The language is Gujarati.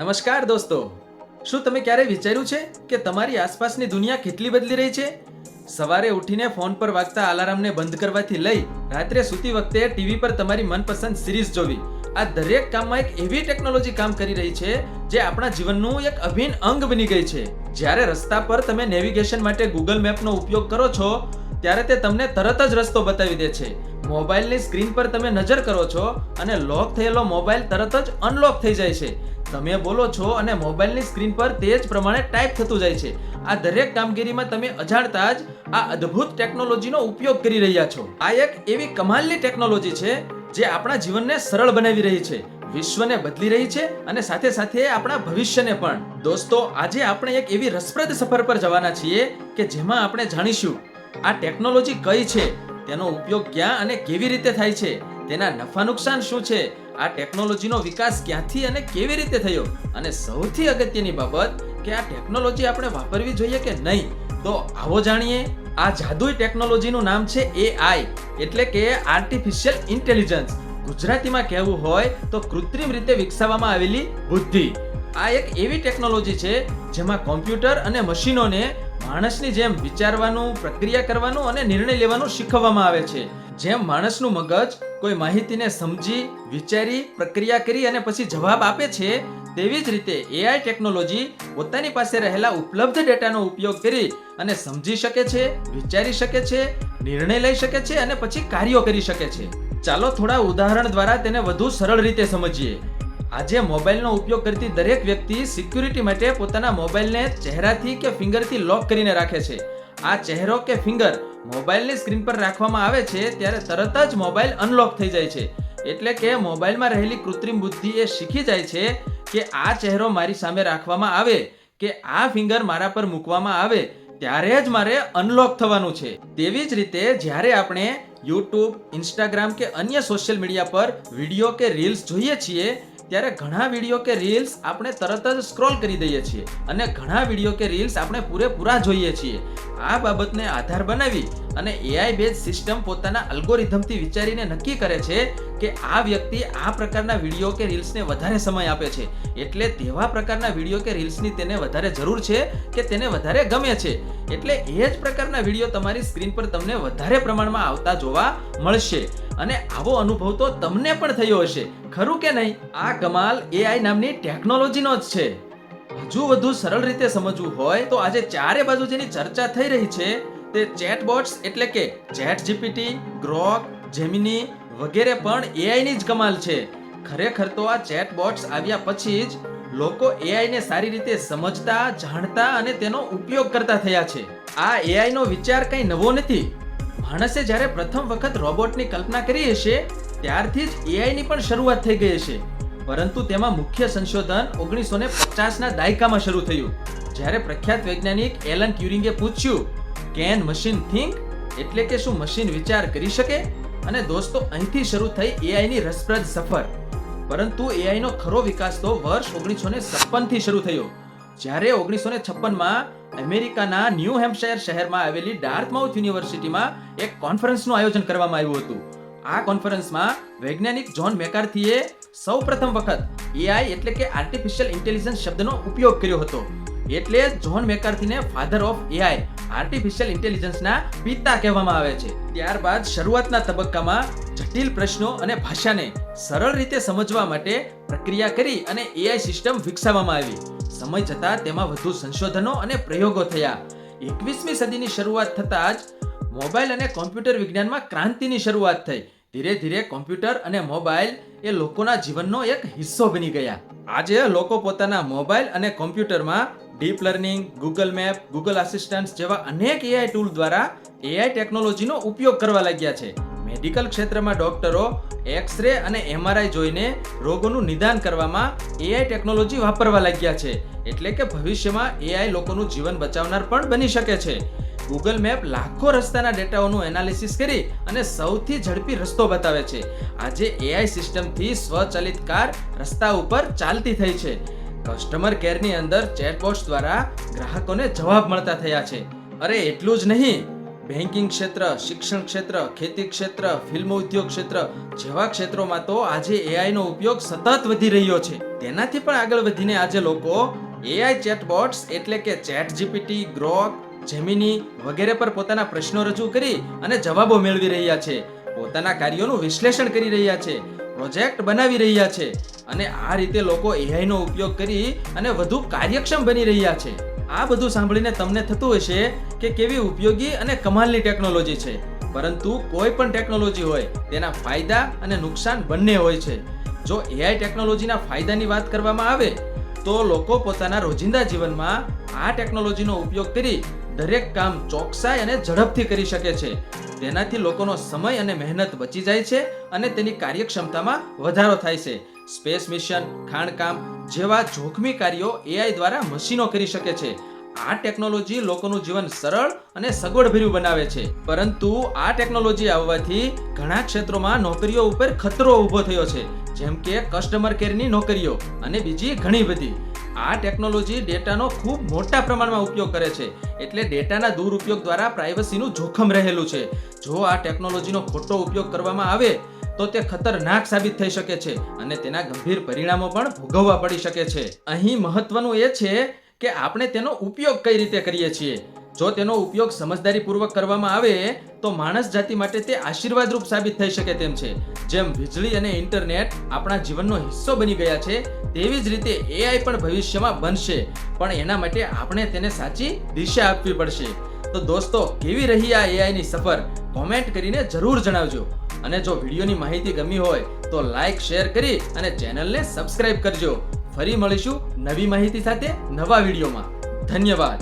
નમસ્કાર દોસ્તો, શું તમે ક્યારે વિચાર્યું છે કે તમારી આસપાસની દુનિયા કેટલી બદલી રહી છે? સવારે ઉઠીને ફોન પર વાગતા અલાર્મને બંધ કરવાથી લઈ રાત્રે સૂતી વખતે ટીવી પર તમારી મનપસંદ સિરીઝ જોવી, આ દરેક કામમાં એક એવી ટેકનોલોજી કામ કરી રહી છે જે આપણા જીવનનું એક અભિન્ન અંગ બની ગઈ છે. જ્યારે રસ્તા પર તમે નેવિગેશન માટે ગૂગલ મેપનો ઉપયોગ કરો છો ત્યારે તે તમને તરત જ રસ્તો બતાવી દે છે. મોબાઈલની સ્ક્રીન પર તમે નજર કરો છો અને લોક થયેલો મોબાઈલ તરત જ અનલોક થઈ જાય છે. તમે બોલો છો અને મોબાઈલની સ્ક્રીન પર તે જ પ્રમાણે ટાઈપ થતું જાય છે. આ દરેક કામગીરીમાં તમે અજાણતા જ આ અદ્ભુત ટેકનોલોજીનો ઉપયોગ કરી રહ્યા છો. આ એક એવી કમાલની ટેકનોલોજી છે જે આપણા જીવનને સરળ બનાવી રહી છે, વિશ્વને બદલી રહી છે અને સાથે સાથે આપણા ભવિષ્યને પણ. દોસ્તો, આજે આપણે એક એવી રસપ્રદ સફર પર જવાના છીએ કે જેમાં આપણે જાણીશું આ ટેકનોલોજી કઈ છે, તેનો ઉપયોગ ક્યાં અને કેવી રીતે થાય છે, તેના નફા નુકસાન શું છે, આ ટેકનોલોજીનો વિકાસ ક્યાંથી અને કેવી રીતે થયો, અને સૌથી અગત્યની બાબત કે આ ટેકનોલોજી આપણે વાપરવી જોઈએ કે નહીં. તો આવો જાણીએ. આ જાદુઈ ટેકનોલોજીનું નામ છે AI, એટલે કે આર્ટિફિશિયલ ઇન્ટેલિજન્સ. ગુજરાતીમાં કહેવું હોય તો કૃત્રિમ રીતે વિકસાવવામાં આવેલી બુદ્ધિ. આ એક એવી ટેકનોલોજી છે જેમાં કોમ્પ્યુટર અને મશીનોને માણસની જેમ વિચારવાનું, પ્રક્રિયા કરવાનું અને નિર્ણય લેવાનું શીખવવામાં આવે છે. જેમ માણસનું મગજ કોઈ માહિતીને સમજી, વિચારી, પ્રક્રિયા કરી અને પછી જવાબ આપે છે, તેવી જ રીતે AI ટેકનોલોજી પોતાની પાસે રહેલા ઉપલબ્ધ ડેટાનો ઉપયોગ કરી અને સમજી શકે છે, વિચારી શકે છે, નિર્ણય લઈ શકે છે અને પછી કાર્યો કરી શકે છે. ચાલો થોડા ઉદાહરણ દ્વારા તેને વધુ સરળ રીતે સમજીએ. આજે મોબાઈલનો ઉપયોગ કરતી દરેક વ્યક્તિ સિક્યુરિટી માટે પોતાના મોબાઈલને ચહેરાથી કે ફિંગરથી લોક કરીને રાખે છે. આ ચહેરો કે ફિંગર મોબાઈલની સ્ક્રીન પર રાખવામાં આવે છે ત્યારે તરત જ મોબાઈલ અનલોક થઈ જાય છે. એટલે કે મોબાઈલમાં રહેલી કૃત્રિમ બુદ્ધિ એ શીખી જાય છે કે આ ચહેરો મારી સામે રાખવામાં આવે કે આ ફિંગર મારા પર મૂકવામાં આવે ત્યારે જ મારે અનલોક થવાનું છે. તેવી જ રીતે જ્યારે આપણે YouTube, Instagram કે અન્ય સોશિયલ મીડિયા પર વિડીયો કે રીલ્સ જોઈએ છીએ ત્યારે ઘણા વિડીયો કે રીલ્સ આપણે તરત જ સ્ક્રોલ કરી દઈએ છીએ અને ઘણા વિડીયો કે રીલ્સ આપણે પૂરેપૂરા જોઈએ છીએ. આ બાબતને આધાર બનાવી અને AI બેઝ સિસ્ટમ પોતાના અલ્ગોરિધમથી વિચારીને નક્કી કરે છે કે આ વ્યક્તિ આ પ્રકારના વિડીયો કે રીલ્સને વધારે સમય આપે છે, એટલે તેવા પ્રકારના વિડીયો કે રીલ્સની તેને વધારે જરૂર છે કે તેને વધારે ગમે છે, એટલે એ જ પ્રકારના વિડીયો તમારી સ્ક્રીન પર તમને વધારે પ્રમાણમાં આવતા જોવા મળશે. અને આવો અનુભવ તો તમને પણ થયો હશે, ખરું કે નહીં? આ કમાલ AI નામની ટેકનોલોજીનો જ છે. હજુ વધુ સરળ રીતે સમજવું હોય તો આજે ચારે બાજુ જેની ચર્ચા થઈ રહી છે તે ચેટબોટ્સ એટલે કે ChatGPT, Grok, Gemini વગેરે પણ AI ની જ કમાલ છે. ખરેખર તો આ ચેટબોટ્સ આવ્યા પછી જ લોકો AI ને સારી રીતે સમજતા, જાણતા અને તેનો ઉપયોગ કરતા થયા છે. આ AI નો વિચાર કંઈ નવો નથી. માણસે જ્યારે પ્રથમ વખત રોબોટની કલ્પના કરી હશે ત્યારથી જ AI ની પણ શરૂઆત થઈ ગઈ હશે. પરંતુ તેમાં મુખ્ય સંશોધન 1950 ના દાયકામાં શરૂ થયું, જ્યારે પ્રખ્યાત વૈજ્ઞાનિક એલન ટ્યુરિંગે પૂછ્યું, કેન મશીન થિંક? એટલે કે શું મશીન વિચાર કરી શકે? અને દોસ્તો, અહીંથી શરૂ થઈ AI ની રસપ્રદ સફર. પરંતુ AI નો ખરો વિકાસ તો વર્ષ 1956 થી શરૂ થયો, જ્યારે 1956 માં અમેરિકાના ન્યૂ હેમ્પશાયર શહેરમાં આવેલી ડાર્ટમાઉથ યુનિવર્સિટીમાં એક કોન્ફરન્સનું આયોજન કરવામાં આવ્યું હતું. આ કોન્ફરન્સમાં વૈજ્ઞાનિક જ્હોન મેકાર્થીએ સૌપ્રથમ વખત AI એટલે કે આર્ટિફિશિયલ ઇન્ટેલિજન્સ શબ્દનો ઉપયોગ કર્યો હતો. એટલે જ્હોન મેકાર્થીને ફાધર ઓફ AI, આર્ટિફિશિયલ ઇન્ટેલિજન્સના પિતા કહેવામાં આવે છે. ત્યારબાદ શરૂઆતના તબક્કામાં જટિલ પ્રશ્નો અને ભાષાને સરળ રીતે સમજવા માટે પ્રક્રિયા કરી અને AI સિસ્ટમ વિકસાવવામાં આવી. સમય જતાં તેમાં વધુ સંશોધનો અને પ્રયોગો થયા. 21મી સદીની શરૂઆત થતાં જ મોબાઈલ અને કોમ્પ્યુટર વિજ્ઞાનમાં ક્રાંતિની શરૂઆત થઈ. ધીરે ધીરે કોમ્પ્યુટર અને મોબાઈલ એ લોકોના જીવનનો એક હિસ્સો બની ગયા. આજે લોકો પોતાના મોબાઈલ અને કોમ્પ્યુટરમાં deep learning, Google map, Google assistant જેવા અનેક AI ટૂલ દ્વારા AI ટેકનોલોજીનો ઉપયોગ કરવા લાગ્યા છે. મેડિકલ ક્ષેત્રમાં ડોક્ટરો એક્સ-રે અને MRI જોઈને રોગોનું નિદાન કરવામાં AI ટેકનોલોજી વાપરવા લાગ્યા છે. એટલે કે ભવિષ્યમાં AI લોકોનું જીવન બચાવનાર પણ બની શકે છે. ગૂગલ મેપ લાખો રસ્તાના ડેટાઓનું એનાલિસિસ કરી અને સૌથી ઝડપી રસ્તો બતાવે છે. આજે AI સિસ્ટમથી સ્વચાલિત કાર રસ્તા ઉપર ચાલતી થઈ છે. કસ્ટમર કેરની અંદર ચેટબોટ્સ દ્વારા ગ્રાહકોને જવાબ મળતા થયા છે. અરે એટલું જ નહીં, બેન્કિંગ ક્ષેત્ર, શિક્ષણ ક્ષેત્ર, ખેતી ક્ષેત્ર, ફિલ્મ ઉદ્યોગ ક્ષેત્ર જેવા ક્ષેત્રોમાં તો આજે AI નો ઉપયોગ સતત વધી રહ્યો છે. તેનાથી પણ આગળ વધીને આજે લોકો AI ચેટબોટ્સ એટલે કે ChatGPT, Grok, Gemini વગેરે પર પોતાના પ્રશ્નો રજૂ કરી અને જવાબો મેળવી રહ્યા છે. પોતાના કાર્યોનું વિશ્લેષણ કરી રહ્યા છે, પ્રોજેક્ટ બનાવી રહ્યા છે અને આ રીતે લોકો AI નો ઉપયોગ કરી અને વધુ કાર્યક્ષમ બની રહ્યા છે. આ બધું સાંભળીને તમને થતું હશે કે કેવી ઉપયોગી અને કમાલની ટેકનોલોજી છે. પરંતુ કોઈ પણ ટેકનોલોજી હોય તેના ફાયદા અને નુકસાન બંને હોય છે. જો AI ટેકનોલોજીના ફાયદાની વાત કરવામાં આવે તો લોકો પોતાના રોજિંદા જીવનમાં આ ટેકનોલોજીનો ઉપયોગ કરી દરેક કામ ચોકસાઈ અને ઝડપથી કરી શકે છે. તેનાથી લોકોનો સમય અને મહેનત બચી જાય છે અને તેની કાર્યક્ષમતામાં વધારો થાય છે. સ્પેસ મિશન, ખાણકામ જેવા જોખમી કાર્યો AI દ્વારા મશીનો કરી શકે છે. આ ટેકનોલોજી લોકોનું જીવન સરળ અને સગવડભર્યું બનાવે છે. પરંતુ આ ટેકનોલોજી આવવાથી ઘણા ક્ષેત્રોમાં નોકરીઓ ઉપર ખતરો ઊભો થયો છે, જેમ કે કસ્ટમર કેરની નોકરીઓ અને બીજી ઘણી બધી. આ ટેકનોલોજી ડેટાનો ખૂબ મોટા પ્રમાણમાં ઉપયોગ કરે છે, એટલે ડેટાના દુરુપયોગ દ્વારા પ્રાઇવસીનું જોખમ રહેલું છે. જો આ ટેકનોલોજીનો ખોટો ઉપયોગ કરવામાં આવે તો તે ખતરનાક સાબિત થઈ શકે છે અને તેના ગંભીર પરિણામો પણ ભોગવવા પડી શકે છે. અહીં મહત્વનું એ છે કે આપણે તેનો ઉપયોગ કઈ રીતે કરીએ છીએ. જો તેનો ઉપયોગ સમજદારીપૂર્વક કરવામાં આવે તો માણસ જાતિ માટે તે આશીર્વાદરૂપ સાબિત થઈ શકે તેમ છે. જેમ વીજળી અને ઇન્ટરનેટ આપણા જીવનનો હિસ્સો બની ગયા છે, તેવી જ રીતે AI પણ ભવિષ્યમાં બનશે, પણ એના માટે આપણે તેને સાચી દિશા આપવી પડશે. તો દોસ્તો, કેવી રહી આ AI ની સફર? કોમેન્ટ કરીને જરૂર જણાવજો. અને જો વિડીયોની માહિતી ગમી હોય તો લાઈક, શેર કરી અને ચેનલને સબસ્ક્રાઇબ કરજો. ફરી મળીશું નવી માહિતી સાથે નવા વિડીયોમાં. ધન્યવાદ.